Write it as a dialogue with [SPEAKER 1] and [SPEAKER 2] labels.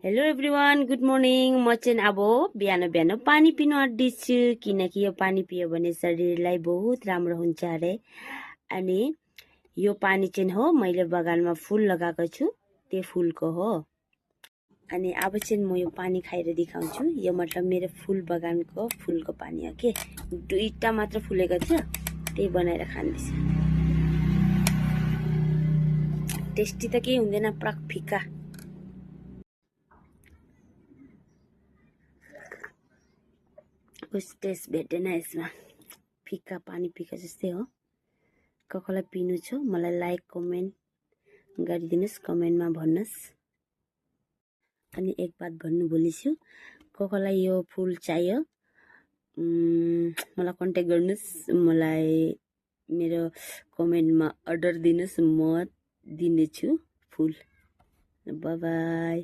[SPEAKER 1] Hello everyone, good morning. म चाहिँ अब बिहान बिहान पानी पिन आँट्दैछु किनकि यो पानी पियो भने शरीरलाई बहुत राम्रो हुन्छ अरे। अनि यो पानी चाहिँ हो मैले बगानमा फुल लगाएको छु, त्यो फुलको हो। अनि अब चाहिँ म यो पानी खाएर देखाउँछु। यो मतलब मेरो फुल बगानको फुलको पानी हो के। दुईटा मात्र फुलेको थियो, त्यही बनाएर खाँदैछु। टेस्टी त केही हुँदैन, पुरा फिका। कुछ टेस्ट भेटेन यसमा, फिका पानी फिका जस्तै हो। कसलाई पिनु छ मलाई लाइक कमेन्ट गरिदिनुहोस्, कमेन्टमा भन्नुहोस्। अनि एक बात भन्नु भुलिछु, कसलाई यो फुल चाहियो मलाई कन्ट्याक्ट गर्नुहोस्, मलाई मेरो कमेन्टमा अर्डर दिनुहोस्, म दिनेछु फुल। By by.